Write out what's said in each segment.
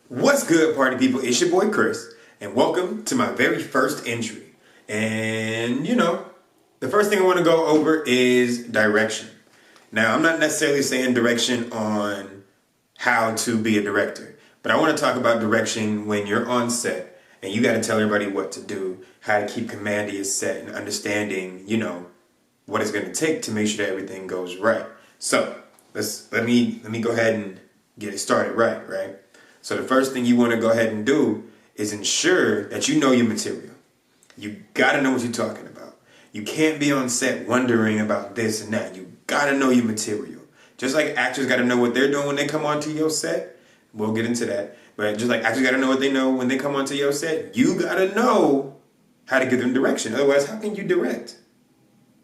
What's good, party people? It's your boy Chris, and welcome to my very first entry. And the first thing I want to go over is direction. Now, I'm not necessarily saying direction on how to be a director, but I want to talk about direction when you're on set and you got to tell everybody what to do, how to keep command of your set, and understanding, what it's going to take to make sure that everything goes right. So let me go ahead and get it started right? So the first thing you want to go ahead and do is ensure that you know your material. You got to know what you're talking about. You can't be on set wondering about this and that. You got to know your material. Just like actors got to know what they're doing when they come onto your set. We'll get into that. But just like actors got to know what they know when they come onto your set, you got to know how to give them direction. Otherwise, how can you direct?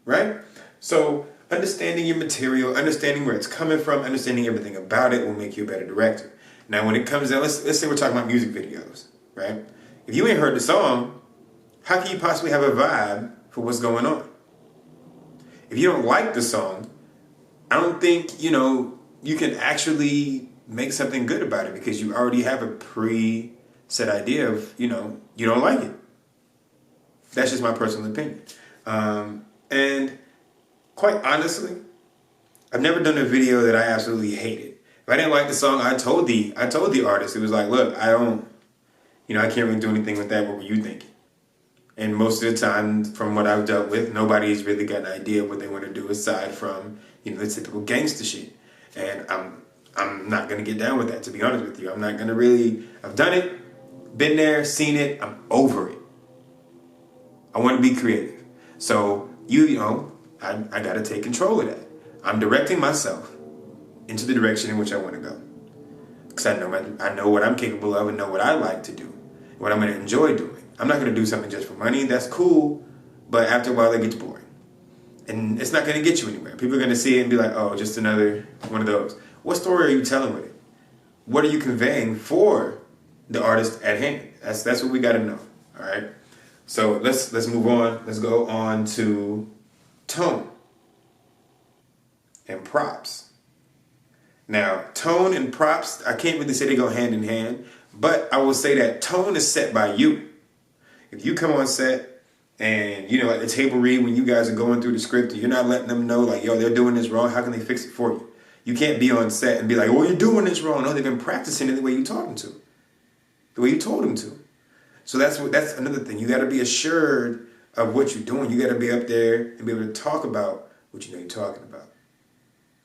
Right? So understanding your material, understanding where it's coming from, understanding everything about it will make you a better director. Now, when it comes down, let's say we're talking about music videos, right? If you ain't heard the song, how can you possibly have a vibe for what's going on? If you don't like the song, I don't think, you can actually make something good about it because you already have a pre-set idea of, you don't like it. That's just my personal opinion. And quite honestly, I've never done a video that I absolutely hated. If I didn't like the song, I told the artist, it was like, look, I can't really do anything with that. What were you thinking? And most of the time, from what I've dealt with, nobody's really got an idea of what they want to do aside from, the typical gangster shit. And I'm not going to get down with that, to be honest with you. I'm not going to really, I've done it, been there, seen it, I'm over it. I want to be creative. So, I got to take control of that. I'm directing myself into the direction in which I want to go. Because I know what I'm capable of and know what I like to do, what I'm going to enjoy doing. I'm not going to do something just for money. That's cool, but after a while it gets boring. And it's not going to get you anywhere. People are going to see it and be like, oh, just another one of those. What story are you telling with it? What are you conveying for the artist at hand? That's what we got to know, all right? So let's move on. Let's go on to tone and props. Now, tone and props, I can't really say they go hand in hand, but I will say that tone is set by you. If you come on set and, at the table read when you guys are going through the script and you're not letting them know, like, yo, they're doing this wrong, how can they fix it for you? You can't be on set and be like, oh, you're doing this wrong. No, they've been practicing it the way you taught them to, the way you told them to. So that's another thing. You got to be assured of what you're doing. You got to be up there and be able to talk about what you know you're talking about.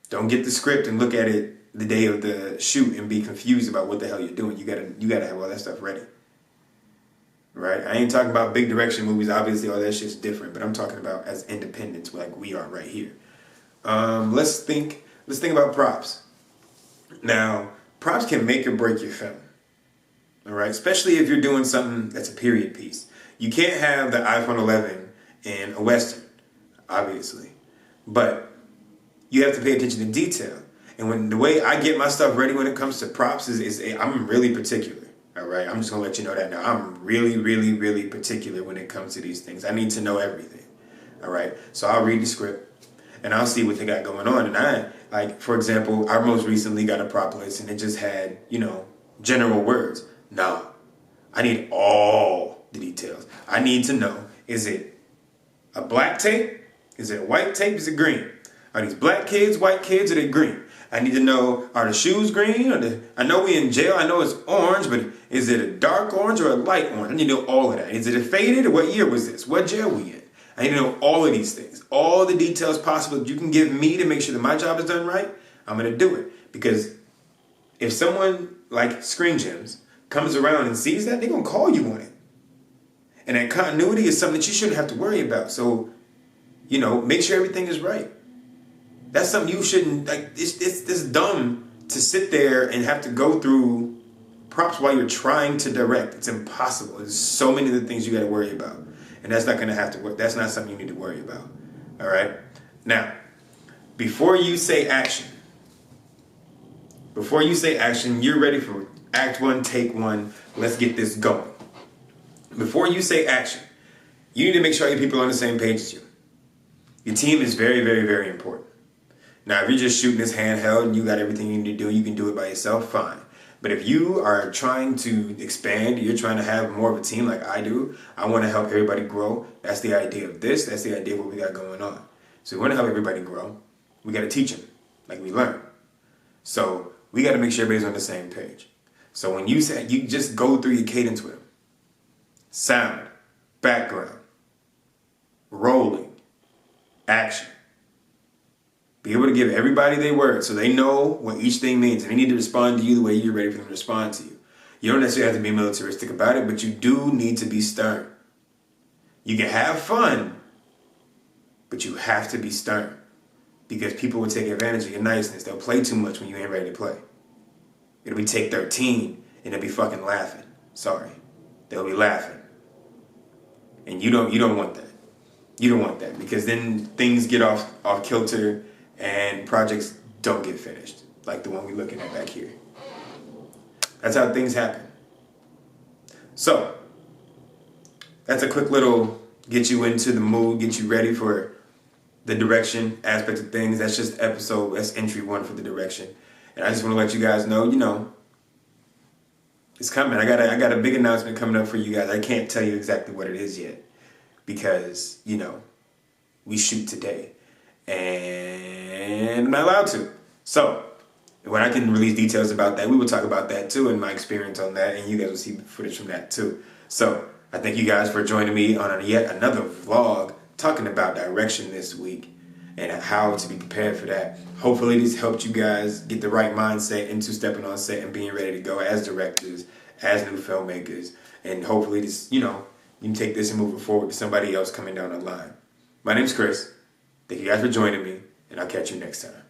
Don't get the script and look at it the day of the shoot and be confused about what the hell you're doing. You gotta have all that stuff ready. Right? I ain't talking about big direction movies. Obviously, all that shit's different. But I'm talking about as independents, like we are right here. Let's think about props. Now, props can make or break your film. All right? Especially if you're doing something that's a period piece. You can't have the iPhone 11 in a Western, obviously. But you have to pay attention to detail. And the way I get my stuff ready when it comes to props is I'm really particular. All right, I'm just gonna let you know that now. I'm really, really, really particular when it comes to these things. I need to know everything. All right, so I'll read the script and I'll see what they got going on. And for example, I most recently got a prop list and it just had, general words. No, I need all the details. I need to know: is it a black tape? Is it a white tape? Is it green? Are these black kids, white kids, or they green? I need to know, are the shoes green? I know we in jail, I know it's orange, but is it a dark orange or a light orange? I need to know all of that. Is it a faded, or what year was this? What jail we in? I need to know all of these things. All the details possible that you can give me to make sure that my job is done right, I'm going to do it. Because if someone like Screen Gems comes around and sees that, they're going to call you on it. And that continuity is something that you shouldn't have to worry about. So, make sure everything is right. That's something you shouldn't, it's dumb to sit there and have to go through props while you're trying to direct. It's impossible. There's so many of the things you got to worry about. And that's not going to have to work. That's not something you need to worry about. All right? Now, before you say action, you're ready for act one, take one. Let's get this going. Before you say action, you need to make sure your people are on the same page as you. Your team is very, very, very important. Now, if you're just shooting this handheld and you got everything you need to do, you can do it by yourself, fine. But if you are trying to expand, you're trying to have more of a team like I do, I want to help everybody grow. That's the idea of this. That's the idea of what we got going on. So we want to help everybody grow. We got to teach them like we learn. So we got to make sure everybody's on the same page. So when you say, you just go through your cadence with them. Sound, background, rolling, action. Be able to give everybody their word so they know what each thing means. And they need to respond to you the way you're ready for them to respond to you. You don't necessarily have to be militaristic about it, but you do need to be stern. You can have fun, but you have to be stern. Because people will take advantage of your niceness. They'll play too much when you ain't ready to play. It'll be take 13 and they'll be fucking laughing. Sorry. They'll be laughing. And you don't want that. You don't want that because then things get off kilter and projects don't get finished. Like the one we're looking at back here. That's how things happen. So, that's a quick little get you into the mood, get you ready for the direction aspect of things. That's just that's entry 1 for the direction. And I just want to let you guys know, it's coming. I got a big announcement coming up for you guys. I can't tell you exactly what it is yet because, we shoot today and I'm not allowed to. So when I can release details about that, we will talk about that too and my experience on that, and you guys will see footage from that too. So I thank you guys for joining me on yet another vlog talking about direction this week and how to be prepared for that. Hopefully this helped you guys get the right mindset into stepping on set and being ready to go as directors, as new filmmakers, and hopefully this, you can take this and move it forward to somebody else coming down the line. My name's Chris. Thank you guys for joining me, and I'll catch you next time.